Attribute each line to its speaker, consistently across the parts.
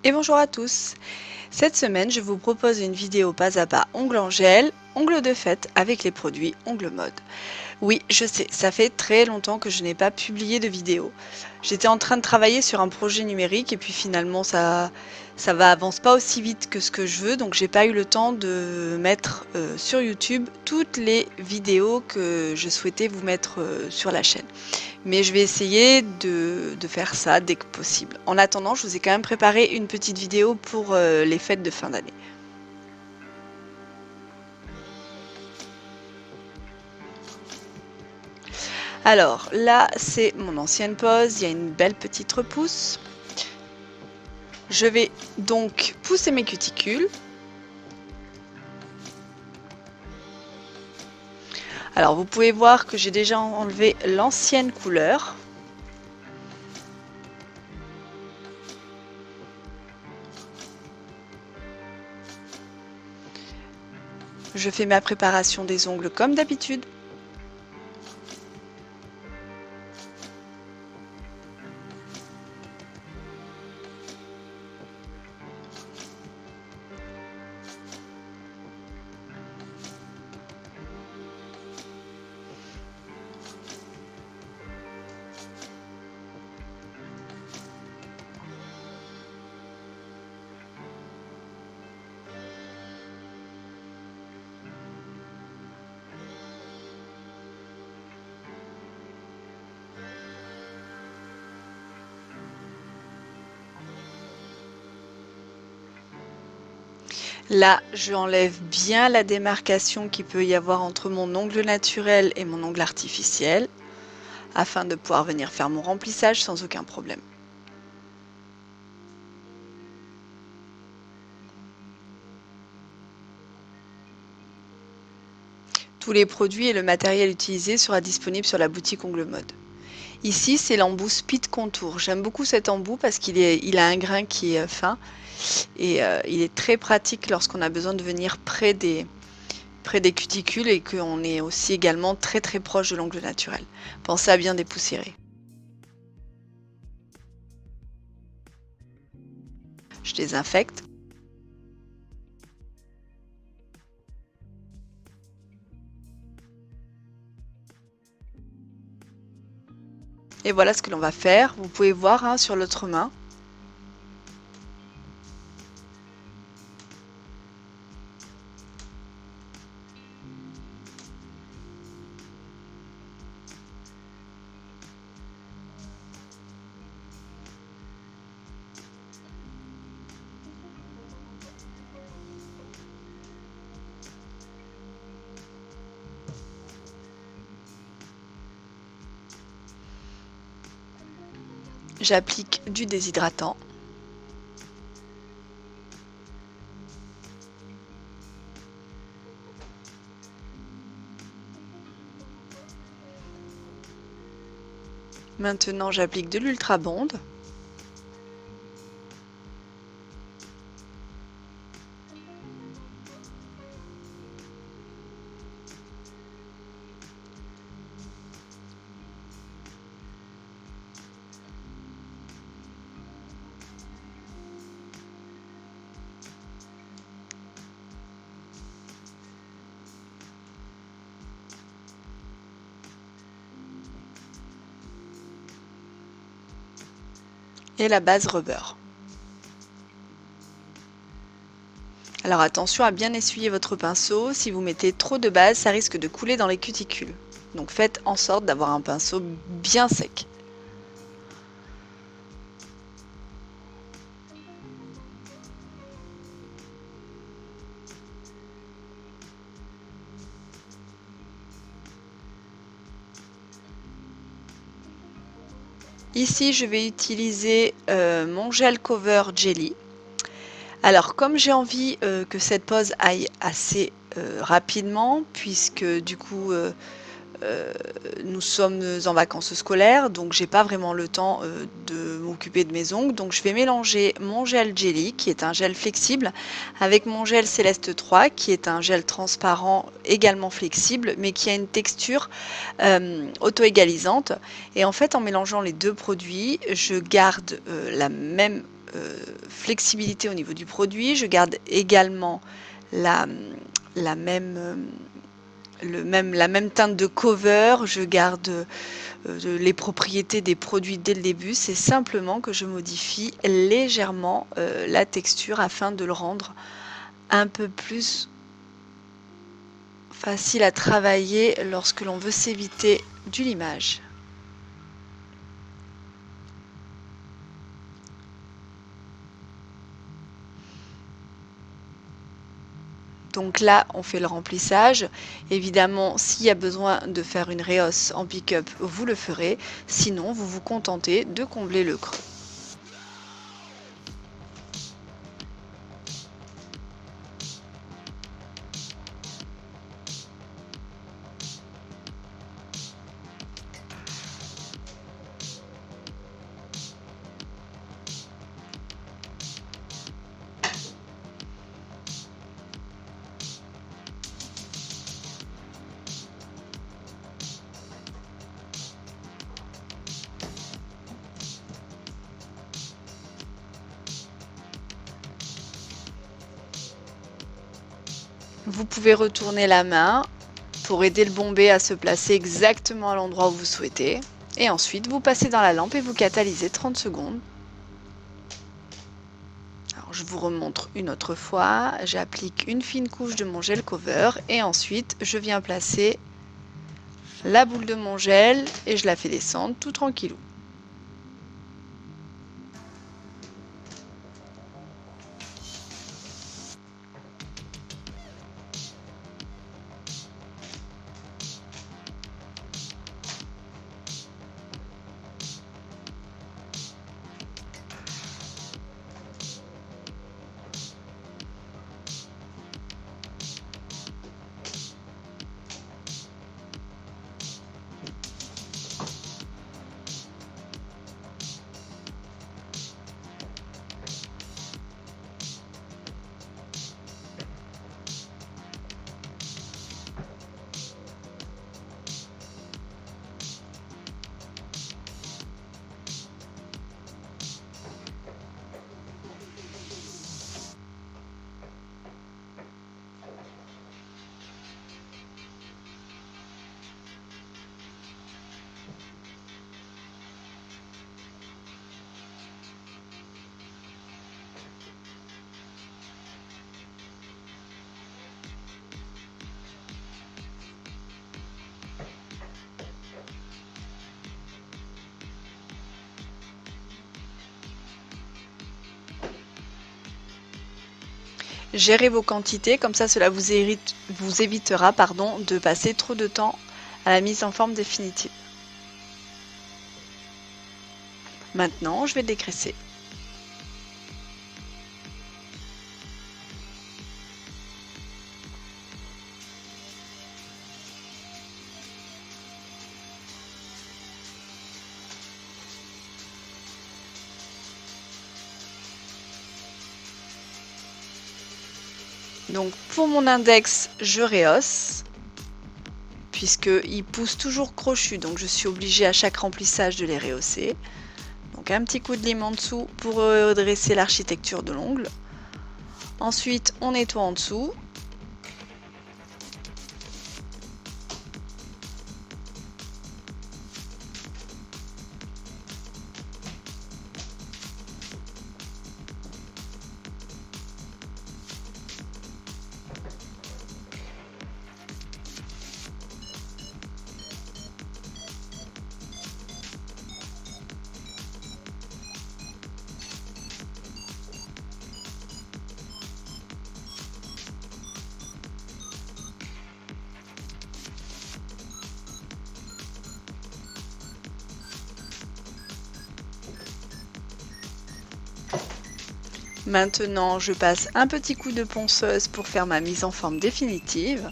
Speaker 1: Et bonjour à tous. Cette semaine, je vous propose une vidéo pas à pas ongle en gel, ongles de fête avec les produits Ongle Mode. Oui, je sais, ça fait très longtemps que je n'ai pas publié de vidéo. J'étais en train de travailler sur un projet numérique et puis finalement avance pas aussi vite que ce que je veux, donc j'ai pas eu le temps de mettre sur YouTube toutes les vidéos que je souhaitais vous mettre sur la chaîne. Mais je vais essayer de faire ça dès que possible. En attendant, je vous ai quand même préparé une petite vidéo pour les fêtes de fin d'année. Alors là, c'est mon ancienne pose, il y a une belle petite repousse. Je vais donc pousser mes cuticules. Alors vous pouvez voir que j'ai déjà enlevé l'ancienne couleur. Je fais ma préparation des ongles comme d'habitude. Là, je enlève bien la démarcation qu'il peut y avoir entre mon ongle naturel et mon ongle artificiel, afin de pouvoir venir faire mon remplissage sans aucun problème. Tous les produits et le matériel utilisé sera disponible sur la boutique Ongle Mode. Ici, c'est l'embout Speed Contour. J'aime beaucoup cet embout parce qu'il a un grain qui est fin et il est très pratique lorsqu'on a besoin de venir près des cuticules et qu'on est aussi également très très proche de l'ongle naturel. Pensez à bien dépoussiérer. Je désinfecte. Et voilà ce que l'on va faire. Vous pouvez voir hein, sur l'autre main. J'applique du déshydratant. Maintenant, j'applique de l'Ultra Bond. Et la base rubber. Alors attention à bien essuyer votre pinceau, si vous mettez trop de base, ça risque de couler dans les cuticules. Donc faites en sorte d'avoir un pinceau bien sec. Ici, je vais utiliser mon gel cover Jelly. Alors, comme j'ai envie que cette pose aille assez rapidement, puisque du coup, nous sommes en vacances scolaires, donc j'ai pas vraiment le temps de m'occuper de mes ongles. Donc je vais mélanger mon gel Jelly, qui est un gel flexible, avec mon gel Céleste 3, qui est un gel transparent également flexible, mais qui a une texture auto-égalisante. Et en fait, en mélangeant les deux produits, je garde la même flexibilité au niveau du produit. Je garde également la, la même, la même teinte de cover. Je garde les propriétés des produits dès le début. C'est simplement que je modifie légèrement la texture afin de le rendre un peu plus facile à travailler lorsque l'on veut s'éviter du limage. Donc là, on fait le remplissage. Évidemment, s'il y a besoin de faire une rehausse en pick-up, vous le ferez. Sinon, vous vous contentez de combler le creux. Vous pouvez retourner la main pour aider le bombé à se placer exactement à l'endroit où vous souhaitez. Et ensuite, vous passez dans la lampe et vous catalysez 30 secondes. Alors, je vous remontre une autre fois. J'applique une fine couche de mon gel cover et ensuite, je viens placer la boule de mon gel et je la fais descendre tout tranquillou. Gérez vos quantités, comme ça cela vous évitera de passer trop de temps à la mise en forme définitive. Maintenant, je vais dégraisser. Donc pour mon index, je rehausse, puisqu'ils poussent toujours crochus, donc je suis obligée à chaque remplissage de les rehausser. Donc un petit coup de lime en dessous pour redresser l'architecture de l'ongle. Ensuite, on nettoie en dessous. Maintenant, je passe un petit coup de ponceuse pour faire ma mise en forme définitive.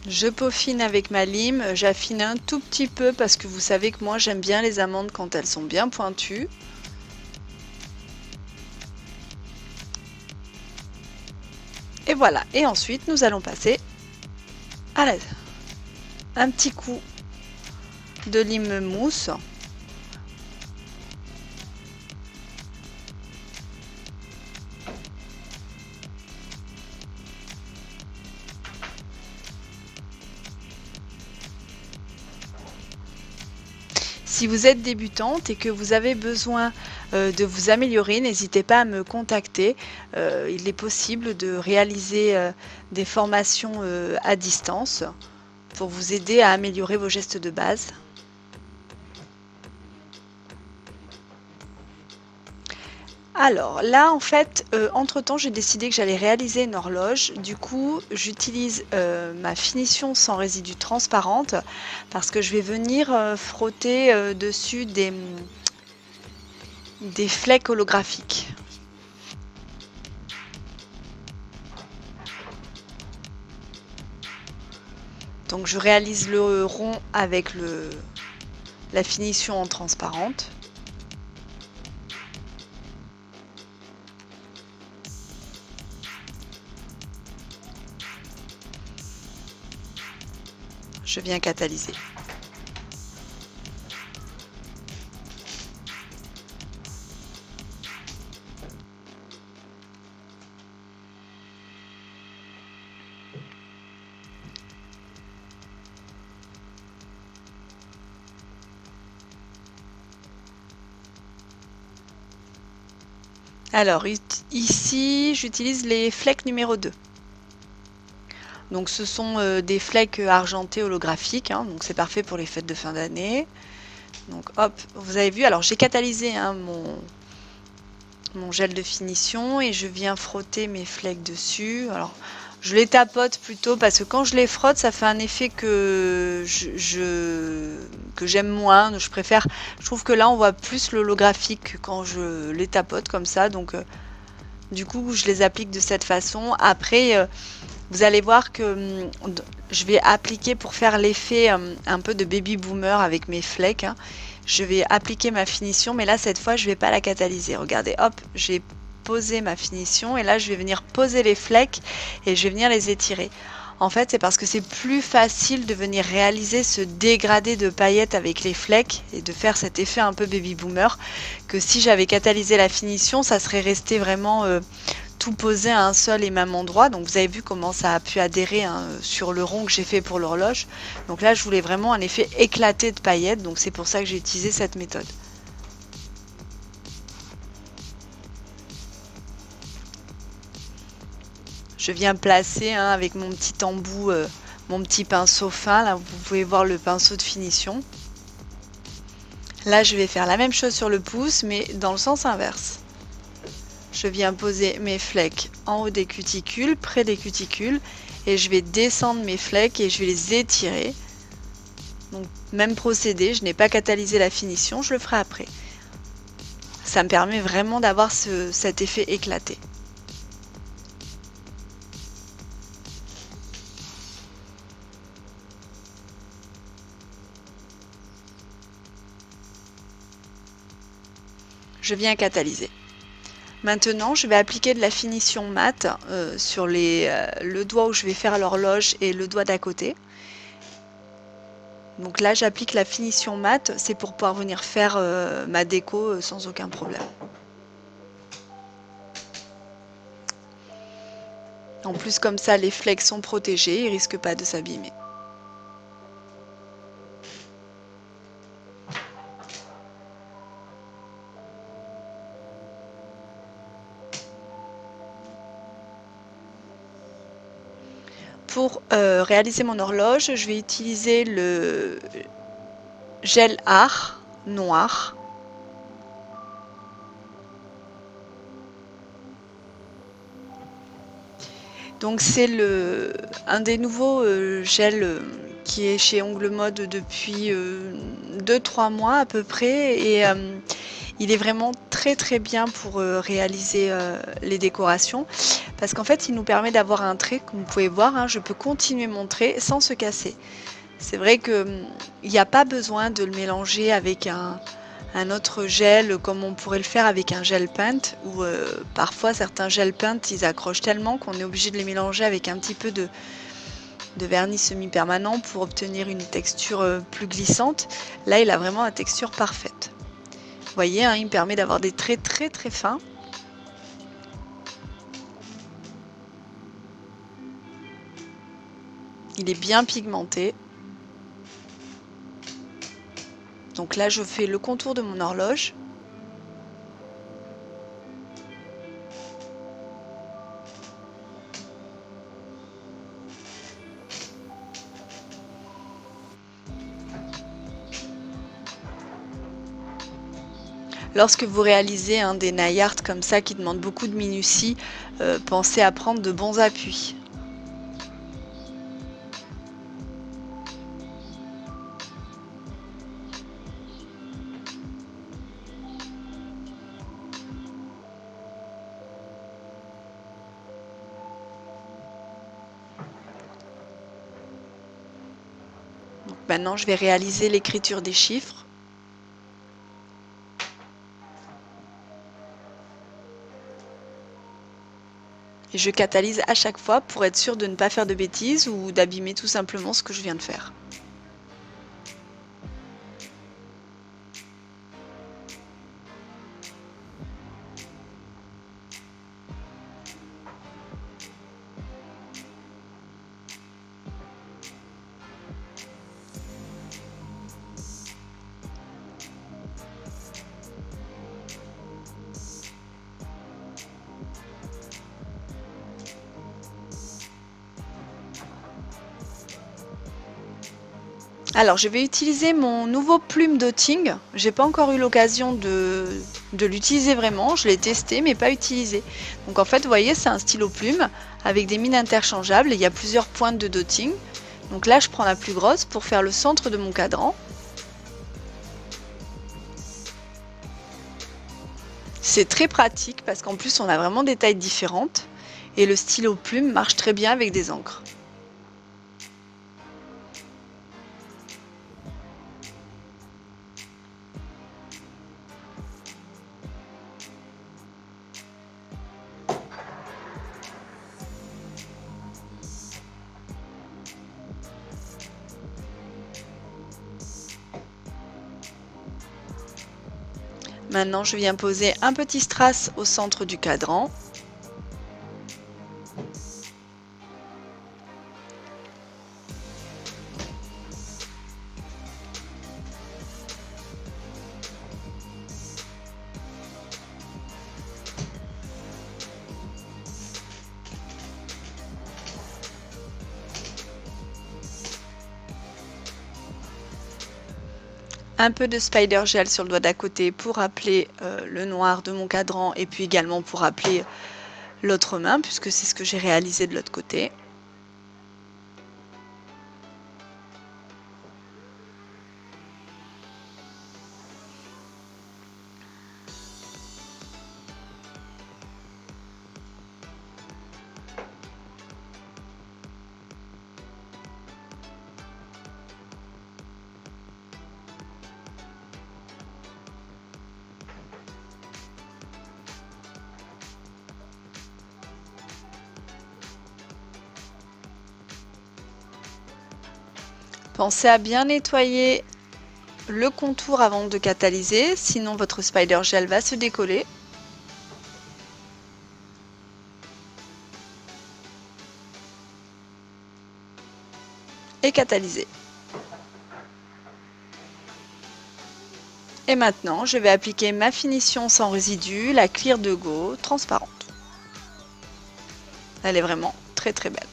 Speaker 1: Je peaufine avec ma lime, j'affine un tout petit peu parce que vous savez que moi j'aime bien les amandes quand elles sont bien pointues. Et voilà, et ensuite nous allons passer à un petit coup de lime mousse. Si vous êtes débutante et que vous avez besoin de vous améliorer, n'hésitez pas à me contacter. Il est possible de réaliser des formations à distance pour vous aider à améliorer vos gestes de base. Alors là, en fait, entre-temps, j'ai décidé que j'allais réaliser une horloge. Du coup, j'utilise ma finition sans résidus transparente parce que je vais venir frotter dessus des flecks holographiques. Donc je réalise le rond avec la finition en transparente. Je viens catalyser. Alors ici, j'utilise les flecks numéro 2. Donc ce sont des flecks argentés holographiques, hein, donc c'est parfait pour les fêtes de fin d'année. Donc hop, vous avez vu, alors j'ai catalysé hein, mon gel de finition et je viens frotter mes flecks dessus. Alors je les tapote plutôt parce que quand je les frotte, ça fait un effet que j'aime moins. Je trouve que là on voit plus l'holographique quand je les tapote comme ça. Donc du coup je les applique de cette façon. Après vous allez voir que je vais appliquer pour faire l'effet un peu de baby boomer avec mes flecks. Hein. Je vais appliquer ma finition, mais là cette fois je vais pas la catalyser. Regardez, hop, j'ai posé ma finition et là je vais venir poser les flecks et je vais venir les étirer. En fait, c'est parce que c'est plus facile de venir réaliser ce dégradé de paillettes avec les flecks et de faire cet effet un peu baby boomer que si j'avais catalysé la finition, ça serait resté vraiment tout posé à un seul et même endroit. Donc vous avez vu comment ça a pu adhérer hein, sur le rond que j'ai fait pour l'horloge. Donc là je voulais vraiment un effet éclaté de paillettes, donc c'est pour ça que j'ai utilisé cette méthode. Je viens placer hein, avec mon petit embout, mon petit pinceau fin, là vous pouvez voir le pinceau de finition. Là je vais faire la même chose sur le pouce mais dans le sens inverse. Je viens poser mes flecks en haut des cuticules, près des cuticules, et je vais descendre mes flecks et je vais les étirer. Donc même procédé, je n'ai pas catalysé la finition, je le ferai après. Ça me permet vraiment d'avoir cet effet éclaté. Je viens catalyser. Maintenant, je vais appliquer de la finition mat sur le doigt où je vais faire l'horloge et le doigt d'à côté. Donc là, j'applique la finition mat, c'est pour pouvoir venir faire ma déco sans aucun problème. En plus, comme ça, les flecks sont protégés, ils ne risquent pas de s'abîmer. Pour réaliser mon horloge, je vais utiliser le gel art noir. Donc c'est un des nouveaux gels qui est chez Ongles Mode depuis 2-3 mois à peu près et il est vraiment très très bien pour réaliser les décorations parce qu'en fait il nous permet d'avoir un trait, comme vous pouvez voir, hein, je peux continuer mon trait sans se casser. C'est vrai que il n'y a pas besoin de le mélanger avec un autre gel comme on pourrait le faire avec un gel paint ou parfois certains gel paint ils accrochent tellement qu'on est obligé de les mélanger avec un petit peu de vernis semi-permanent pour obtenir une texture plus glissante. Là il a vraiment la texture parfaite. Vous voyez, hein, il me permet d'avoir des traits très très fins. Il est bien pigmenté. Donc là je fais le contour de mon horloge. Lorsque vous réalisez des nail art comme ça qui demandent beaucoup de minutie, pensez à prendre de bons appuis. Donc maintenant je vais réaliser l'écriture des chiffres. Et je catalyse à chaque fois pour être sûr de ne pas faire de bêtises ou d'abîmer tout simplement ce que je viens de faire. Alors je vais utiliser mon nouveau plume d'Otting. J'ai pas encore eu l'occasion de l'utiliser vraiment, je l'ai testé mais pas utilisé. Donc en fait vous voyez c'est un stylo plume avec des mines interchangeables et il y a plusieurs pointes de dotting. Donc là je prends la plus grosse pour faire le centre de mon cadran. C'est très pratique parce qu'en plus on a vraiment des tailles différentes et le stylo plume marche très bien avec des encres. Maintenant, je viens poser un petit strass au centre du cadran. Un peu de spider gel sur le doigt d'à côté pour appeler le noir de mon cadran et puis également pour appeler l'autre main puisque c'est ce que j'ai réalisé de l'autre côté. Pensez à bien nettoyer le contour avant de catalyser, sinon votre spider gel va se décoller. Et catalyser. Et maintenant, je vais appliquer ma finition sans résidu, la Clear de Go, transparente. Elle est vraiment très très belle.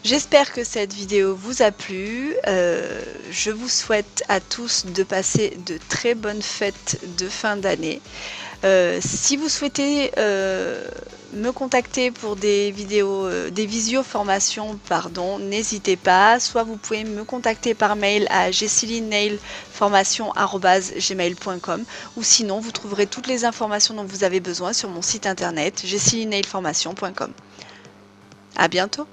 Speaker 1: J'espère que cette vidéo vous a plu. Je vous souhaite à tous de passer de très bonnes fêtes de fin d'année. Si vous souhaitez me contacter pour des vidéos, des visio-formations, pardon, n'hésitez pas. Soit vous pouvez me contacter par mail à jesselynailformation@gmail.com ou sinon vous trouverez toutes les informations dont vous avez besoin sur mon site internet jesselynailformation.com. À bientôt.